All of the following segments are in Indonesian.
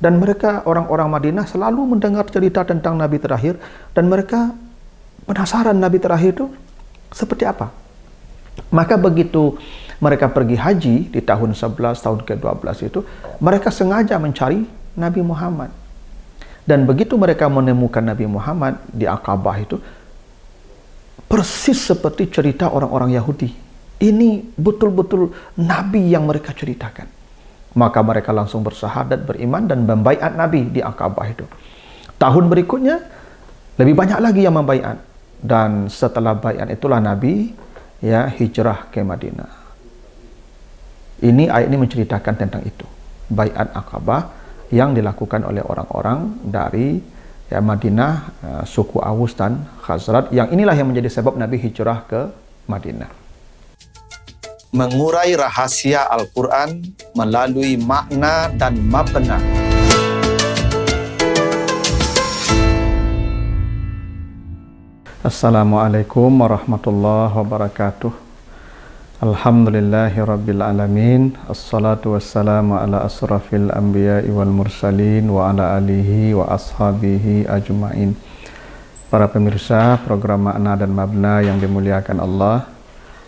Dan mereka orang-orang Madinah selalu mendengar cerita tentang Nabi terakhir dan mereka penasaran Nabi terakhir itu seperti apa. Maka begitu mereka pergi haji di tahun 11, tahun ke-12 itu, mereka sengaja mencari Nabi Muhammad. Dan begitu mereka menemukan Nabi Muhammad di Aqabah itu, persis seperti cerita orang-orang Yahudi. Ini betul-betul Nabi yang mereka ceritakan. Maka mereka langsung bersahadat, beriman, dan membaiat Nabi di Aqabah itu. Tahun berikutnya, lebih banyak lagi yang membaiat. Dan setelah baiat itulah Nabi hijrah ke Madinah. Ini ayat ini menceritakan tentang itu. Baiat Aqabah yang dilakukan oleh orang-orang dari Madinah, suku Aus dan Khazraj. Yang inilah yang menjadi sebab Nabi hijrah ke Madinah. Mengurai rahasia Al-Quran melalui makna dan mabna. Assalamualaikum warahmatullahi wabarakatuh. Alhamdulillahi rabbil alamin. Assalatu wassalamu ala asrafil anbiya'i wal mursalin wa ala alihi wa ashabihi ajma'in. Para pemirsa program makna dan mabna yang dimuliakan Allah,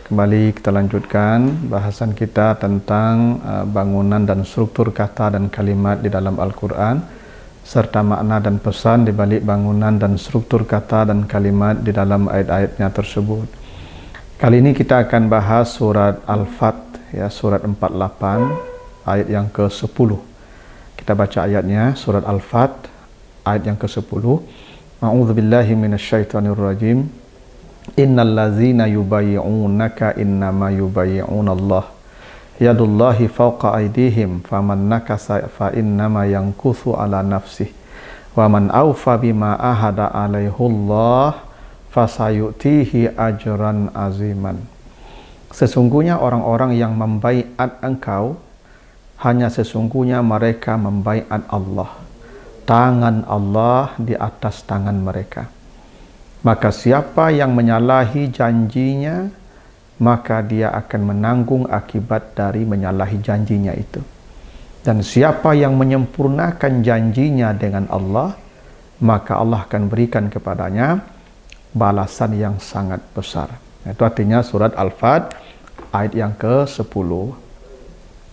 kembali kita lanjutkan bahasan kita tentang bangunan dan struktur kata dan kalimat di dalam Al-Quran, serta makna dan pesan di balik bangunan dan struktur kata dan kalimat di dalam ayat-ayatnya tersebut. Kali ini kita akan bahas surat Al-Fat, surat 48, ayat yang ke-10. Kita baca ayatnya, surat Al-Fat, ayat yang ke-10. A'udzubillahi minasyaitonirrajim. Innal ladzina yubayyi'unaka innama yubayyi'unallah yadullahi fawqa aydihim faman nakasa fa innama yankusu ala nafsih wa man awfa bima ahada alaihullah fasayutihi ajran aziman. Sesungguhnya orang-orang yang membaiat engkau, hanya sesungguhnya mereka membaiat Allah. Tangan Allah di atas tangan mereka. Maka siapa yang menyalahi janjinya, maka dia akan menanggung akibat dari menyalahi janjinya itu. Dan siapa yang menyempurnakan janjinya dengan Allah, maka Allah akan berikan kepadanya balasan yang sangat besar. Itu artinya surat Al-Fat ayat yang ke-10.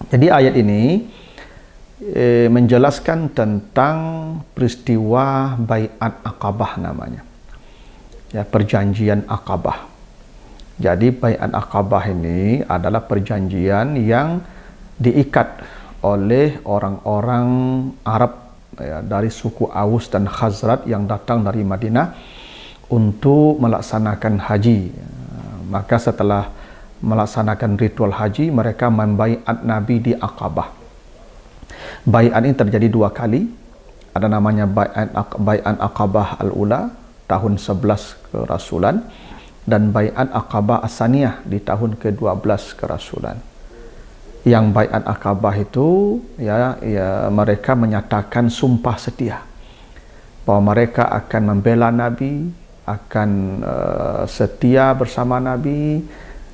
Jadi ayat ini menjelaskan tentang peristiwa Baiat Aqabah namanya. Perjanjian Aqabah. Jadi Baiat Aqabah ini adalah perjanjian yang diikat oleh orang-orang Arab dari suku Aus dan Khazraj yang datang dari Madinah untuk melaksanakan haji. Maka setelah melaksanakan ritual haji, mereka membaiat Nabi di Aqabah. Baiat ini terjadi dua kali. Ada namanya Baiat Aqabah Al-Ula tahun 11 kerasulan dan Baiat Aqabah As-Saniyah di tahun ke-12 kerasulan. Yang Baiat Aqabah itu mereka menyatakan sumpah setia bahwa mereka akan membela Nabi, akan setia bersama Nabi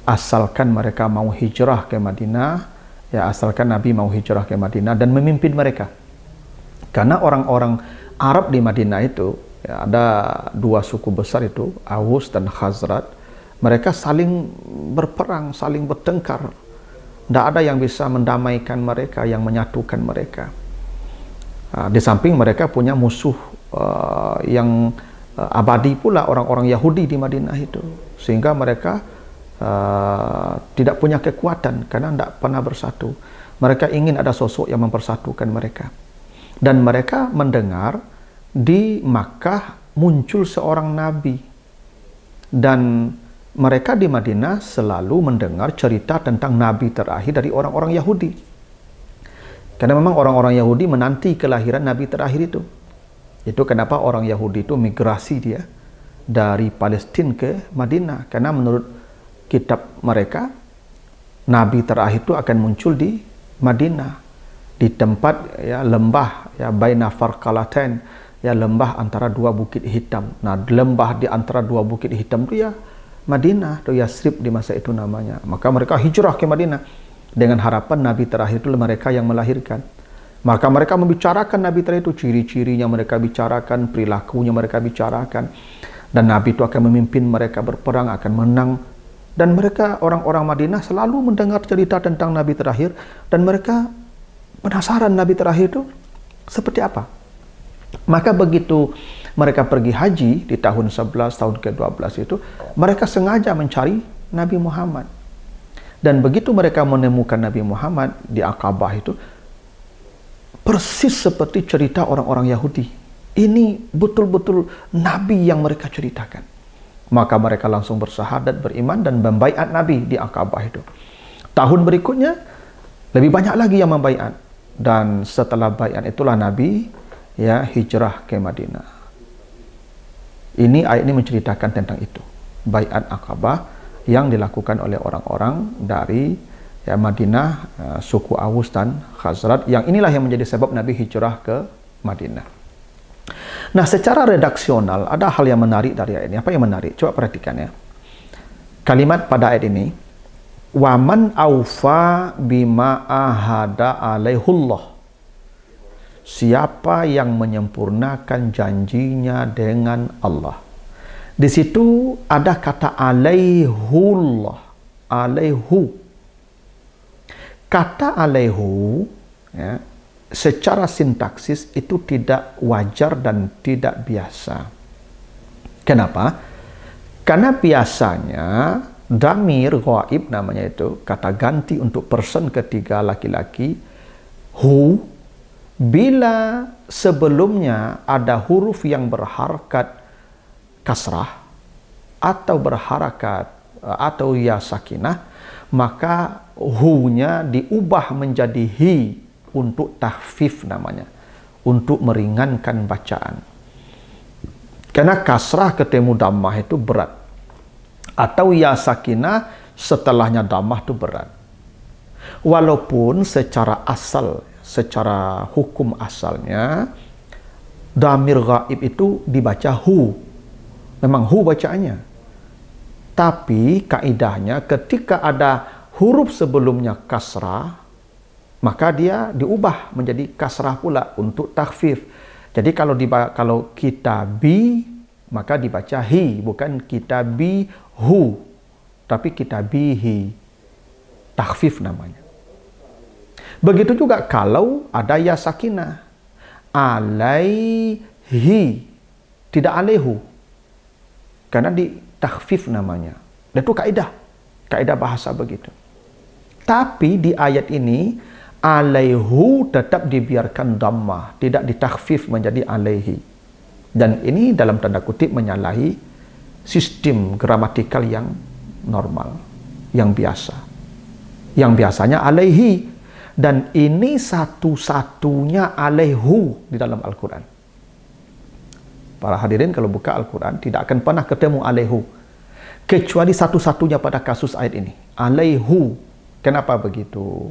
asalkan mereka mau hijrah ke Madinah, asalkan Nabi mau hijrah ke Madinah dan memimpin mereka. Karena orang-orang Arab di Madinah itu ada dua suku besar itu, Aus dan Khazraj. Mereka saling berperang, saling bertengkar. Tidak ada yang bisa mendamaikan mereka, yang menyatukan mereka. Di samping mereka punya musuh yang abadi pula, orang-orang Yahudi di Madinah itu. Sehingga mereka tidak punya kekuatan karena tidak pernah bersatu. Mereka ingin ada sosok yang mempersatukan mereka. Dan mereka mendengar di Makkah muncul seorang nabi, dan mereka di Madinah selalu mendengar cerita tentang nabi terakhir dari orang-orang Yahudi, karena memang orang-orang Yahudi menanti kelahiran nabi terakhir itu. Itu kenapa orang Yahudi itu migrasi dia dari Palestina ke Madinah, karena menurut kitab mereka nabi terakhir itu akan muncul di Madinah, di tempat lembah Baina Farqalatain, lembah antara dua bukit hitam. Nah, lembah di antara dua bukit hitam itu Madinah, itu Yasrib di masa itu namanya. Maka mereka hijrah ke Madinah dengan harapan nabi terakhir itu mereka yang melahirkan. Maka mereka membicarakan Nabi tadi itu, ciri-cirinya mereka bicarakan, perilakunya mereka bicarakan. Dan Nabi itu akan memimpin mereka berperang, akan menang. Dan mereka, orang-orang Madinah, selalu mendengar cerita tentang Nabi terakhir. Dan mereka penasaran Nabi terakhir itu seperti apa. Maka begitu mereka pergi haji di tahun 11, tahun ke-12 itu, mereka sengaja mencari Nabi Muhammad. Dan begitu mereka menemukan Nabi Muhammad di Aqabah itu, persis seperti cerita orang-orang Yahudi. Ini betul-betul Nabi yang mereka ceritakan. Maka mereka langsung bersahadat, beriman, dan membaiat Nabi di Aqabah itu. Tahun berikutnya, lebih banyak lagi yang membaiat. Dan setelah baiat itulah Nabi hijrah ke Madinah. Ini ayat ini menceritakan tentang itu. Baiat Aqabah yang dilakukan oleh orang-orang dari Madinah, suku Aus dan Khazraj, yang inilah yang menjadi sebab Nabi hijrah ke Madinah. Nah, secara redaksional ada hal yang menarik dari ayat ini. Apa yang menarik? Coba perhatikan ya. Kalimat pada ayat ini, waman aufa bima ahada alaihullah. Siapa yang menyempurnakan janjinya dengan Allah. Di situ ada kata alaihullah, alaihu. Kata alaihu secara sintaksis itu tidak wajar dan tidak biasa. Kenapa? Karena biasanya damir ghaib namanya itu, kata ganti untuk person ketiga laki-laki, hu, bila sebelumnya ada huruf yang berharakat kasrah atau berharakat atau ya sakinah, maka hu-nya diubah menjadi hi untuk takhfif namanya, untuk meringankan bacaan. Karena kasrah ketemu dhammah itu berat, atau ya sakinah setelahnya dhammah itu berat. Walaupun secara asal, secara hukum asalnya damir ghaib itu dibaca hu, memang hu bacaannya. Tapi kaidahnya ketika ada huruf sebelumnya kasrah, maka dia diubah menjadi kasrah pula untuk takhfif. Jadi kalau kitabi, maka dibaca hi, bukan kitabi hu, tapi kitabihi, takhfif namanya. Begitu juga kalau ada ya sakinah, alaihi, tidak alaihu, karena di takhfif namanya. Dan itu kaidah bahasa begitu. Tapi di ayat ini alaihu tetap dibiarkan dhammah, tidak ditakhfif menjadi alaihi. Dan ini dalam tanda kutip menyalahi sistem gramatikal yang normal, yang biasa. Yang biasanya alaihi, dan ini satu-satunya alaihu di dalam Al-Quran. Para hadirin kalau buka Al-Quran tidak akan pernah ketemu alaihu, kecuali satu-satunya pada kasus ayat ini, alaihu. Kenapa begitu?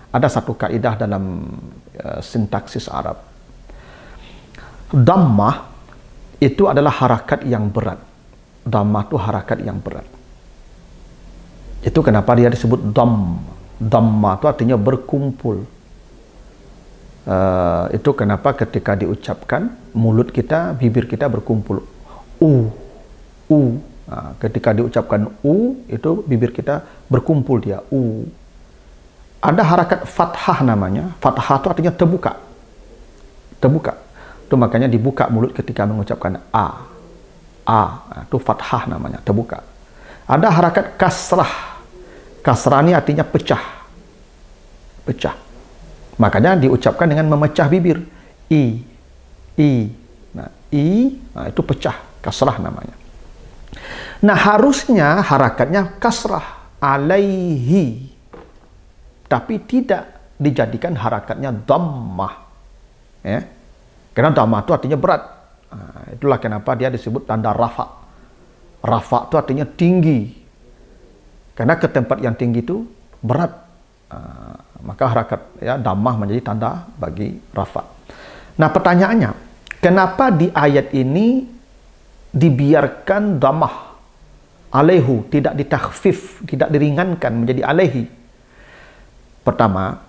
Ada satu kaidah dalam sintaksis Arab. Dhammah itu adalah harakat yang berat. Dhammah itu harakat yang berat. Itu kenapa dia disebut dhamm. Dhammah itu artinya berkumpul. Itu kenapa ketika diucapkan mulut kita, bibir kita berkumpul. Ketika diucapkan itu bibir kita berkumpul dia, Ada harakat fathah namanya. Fathah itu artinya terbuka. Terbuka. Itu makanya dibuka mulut ketika mengucapkan a. Itu fathah namanya, terbuka. Ada harakat kasrah. Kasrah ini artinya pecah. Pecah. Makanya diucapkan dengan memecah bibir. I. Itu pecah. Kasrah namanya. Nah, harusnya harakatnya kasrah, alaihi, tapi tidak dijadikan harakatnya dhammah, karena dhammah itu artinya berat. Itulah kenapa dia disebut tanda rafa. Rafa itu artinya tinggi, karena ke tempat yang tinggi itu berat. Maka harakat dhammah menjadi tanda bagi rafa. Nah, pertanyaannya, kenapa di ayat ini dibiarkan dhammah alaihu, tidak ditakhfif, tidak diringankan menjadi alaihi? Pertama,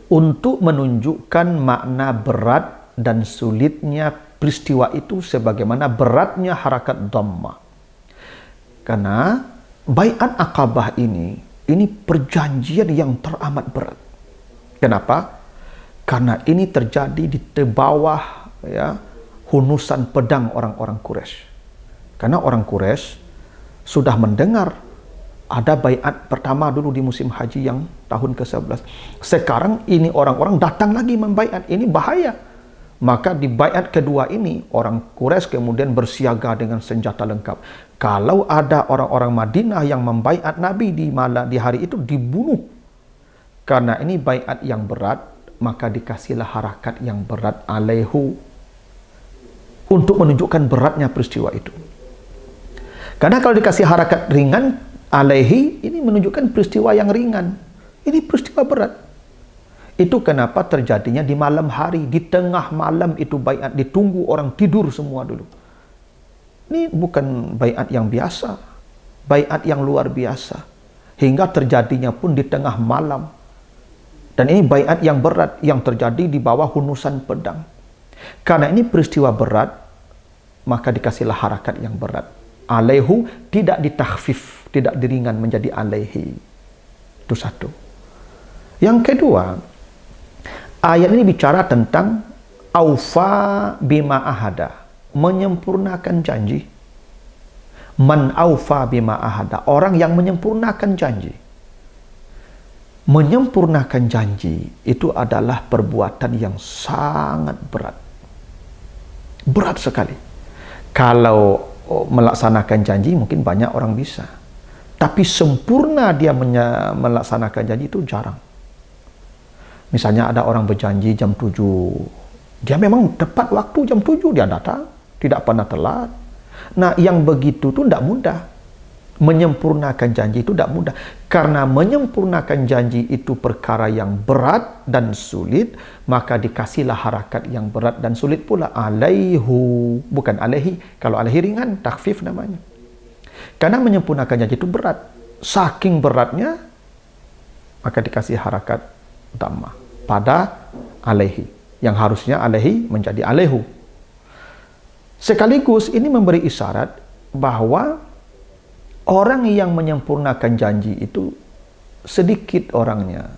untuk menunjukkan makna berat dan sulitnya peristiwa itu sebagaimana beratnya harakat dhamma. Karena Baiat Aqabah ini perjanjian yang teramat berat. Kenapa? Karena ini terjadi di bawah ya hunusan pedang orang-orang Quraisy. Karena orang Quraisy sudah mendengar ada baiat pertama dulu di musim haji yang tahun ke-11. Sekarang ini orang-orang datang lagi membaiat. Ini bahaya. Maka di baiat kedua ini orang Quraisy kemudian bersiaga dengan senjata lengkap. Kalau ada orang-orang Madinah yang membaiat Nabi di hari itu dibunuh. Karena ini baiat yang berat, maka dikasihlah harakat yang berat alaihu untuk menunjukkan beratnya peristiwa itu. Karena kalau dikasih harakat ringan alaihi, ini menunjukkan peristiwa yang ringan. Ini peristiwa berat. Itu kenapa terjadinya di malam hari, di tengah malam itu baiat, ditunggu orang tidur semua dulu. Ini bukan baiat yang biasa, baiat yang luar biasa. Hingga terjadinya pun di tengah malam. Dan ini baiat yang berat yang terjadi di bawah hunusan pedang. Karena ini peristiwa berat, maka dikasihlah harakat yang berat. Alaihu tidak ditakhfif, tidak diringan menjadi alaihi. Itu satu. Yang kedua, ayat ini bicara tentang aufa bima ahada, menyempurnakan janji. Man aufa bima ahada, orang yang menyempurnakan janji. Menyempurnakan janji itu adalah perbuatan yang sangat berat. Berat sekali. Kalau melaksanakan janji mungkin banyak orang bisa. Tapi sempurna dia melaksanakan janji itu jarang. Misalnya ada orang berjanji jam 7. Dia memang tepat waktu jam 7 dia datang. Tidak pernah telat. Nah, yang begitu itu tidak mudah. Menyempurnakan janji itu tidak mudah. Karena menyempurnakan janji itu perkara yang berat dan sulit, maka dikasihlah harakat yang berat dan sulit pula. Alaihu, bukan alaihi. Kalau alaihi ringan, takhfif namanya. Karena menyempurnakan janji itu berat. Saking beratnya, maka dikasih harakat dhamma pada alaihi. Yang harusnya alaihi menjadi alaihu. Sekaligus ini memberi isyarat bahwa orang yang menyempurnakan janji itu sedikit orangnya,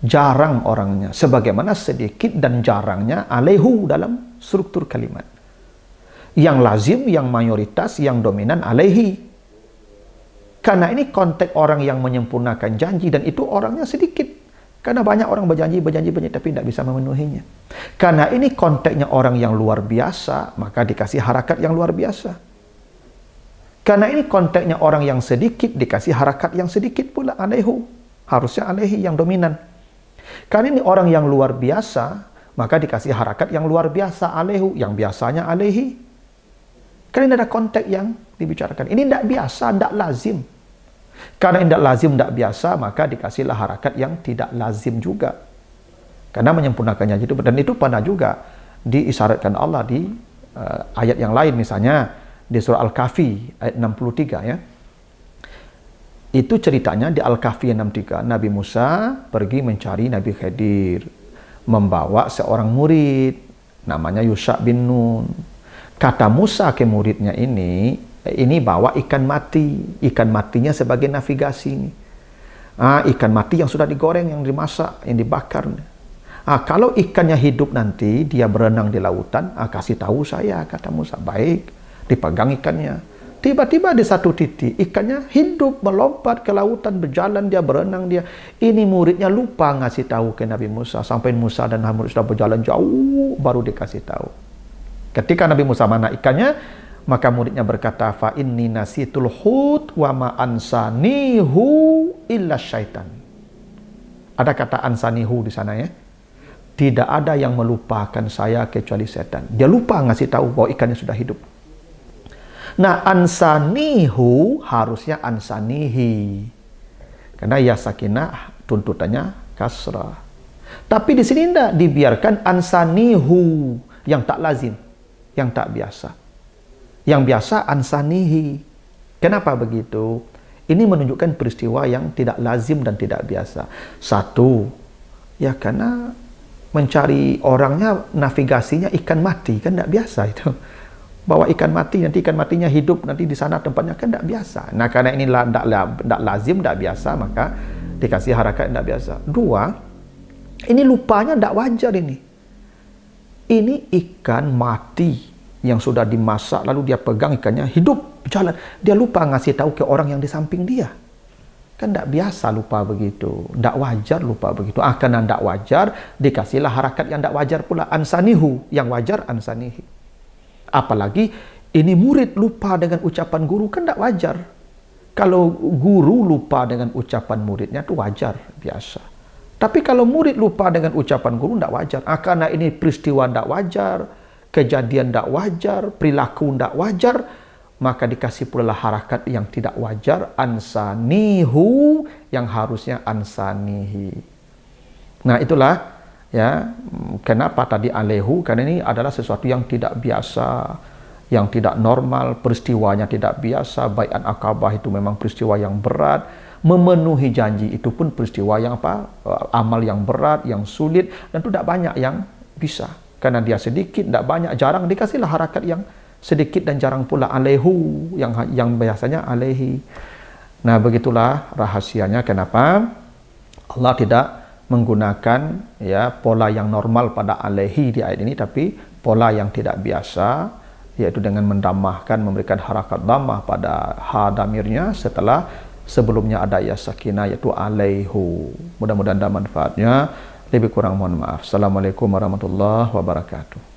jarang orangnya, sebagaimana sedikit dan jarangnya alaihu dalam struktur kalimat. Yang lazim, yang mayoritas, yang dominan alaihi. Karena ini konteks orang yang menyempurnakan janji dan itu orangnya sedikit. Karena banyak orang berjanji tapi tidak bisa memenuhinya. Karena ini konteksnya orang yang luar biasa, maka dikasih harakat yang luar biasa. Karena ini konteksnya orang yang sedikit, dikasih harakat yang sedikit pula, alaihu. Harusnya alaihi yang dominan. Karena ini orang yang luar biasa, maka dikasih harakat yang luar biasa, alaihu. Yang biasanya alaihi. Karena ini ada konteks yang dibicarakan. Ini tidak biasa, tidak lazim. Karena tidak lazim, tidak biasa, maka dikasihlah harakat yang tidak lazim juga. Karena menyempurnakannya itu, dan itu pernah juga diisyaratkan Allah di ayat yang lain, misalnya di surah Al-Kahfi ayat 63 ya. Itu ceritanya di Al-Kahfi 63, Nabi Musa pergi mencari Nabi Khidir, membawa seorang murid namanya Yusha bin Nun. Kata Musa ke muridnya ini bawa ikan mati. Ikan matinya sebagai navigasi ini. Ikan mati yang sudah digoreng, yang dimasak, yang dibakar. Kalau ikannya hidup nanti, dia berenang di lautan, kasih tahu saya, kata Musa. Baik, dipegang ikannya. Tiba-tiba di satu titik, ikannya hidup, melompat ke lautan, berjalan, dia berenang, dia. Ini muridnya lupa ngasih tahu ke Nabi Musa. Sampai Musa dan Harun sudah berjalan jauh, baru dikasih tahu. Ketika Nabi Musa mana ikannya, maka muridnya berkata, fa inni nasitul hut wa ma ansanihu illa syaitan. Ada kata ansanihu di sana ya. Tidak ada yang melupakan saya kecuali setan. Dia lupa ngasih tahu bahwa ikannya sudah hidup. Nah, ansanihu harusnya ansanihi. Karena ya sakinah tuntutannya kasrah. Tapi di sini tidak dibiarkan ansanihu yang tak lazim, yang tak biasa. Yang biasa ansanihi. Kenapa begitu? Ini menunjukkan peristiwa yang tidak lazim dan tidak biasa. Satu, Ya karena mencari orangnya navigasinya ikan mati, kan tidak biasa itu. Bawa ikan mati, nanti ikan matinya hidup nanti di sana tempatnya, kan tidak biasa. Nah karena ini tidak lazim, tidak biasa, maka dikasih harakat tidak biasa. Dua, ini lupanya tidak wajar ini. Ini ikan mati yang sudah dimasak, lalu dia pegang ikannya hidup jalan, dia lupa ngasih tahu ke orang yang di samping dia. Kan tidak biasa lupa begitu, tidak wajar lupa begitu. Karena tidak wajar, dikasihlah harakat yang tidak wajar pula, ansanihu, yang wajar ansanihi. Apalagi ini murid lupa dengan ucapan guru, kan tidak wajar. Kalau guru lupa dengan ucapan muridnya itu wajar, biasa. Tapi kalau murid lupa dengan ucapan guru tidak wajar. Karena ini peristiwa tidak wajar, kejadian tidak wajar, perilaku tidak wajar, maka dikasih pula harakat yang tidak wajar, ansanihu, yang harusnya ansanihi. Nah itulah ya, kenapa tadi alehu? Karena ini adalah sesuatu yang tidak biasa, yang tidak normal, peristiwanya tidak biasa. Bai'at Aqabah itu memang peristiwa yang berat, memenuhi janji itu pun peristiwa yang amal yang berat, yang sulit, dan tidak banyak yang bisa. Karena dia sedikit, tidak banyak, jarang, dikasihlah harakat yang sedikit dan jarang pula, alehu, yang biasanya alehi. Nah begitulah rahasianya kenapa Allah tidak menggunakan ya pola yang normal pada alaihi di ayat ini, tapi pola yang tidak biasa, yaitu dengan mendamahkan, memberikan harakat damah pada ha damirnya setelah sebelumnya ada ya sakinah, yaitu alaihu. Mudah-mudahan ada manfaatnya. Lebih kurang mohon maaf. Assalamualaikum warahmatullahi wabarakatuh.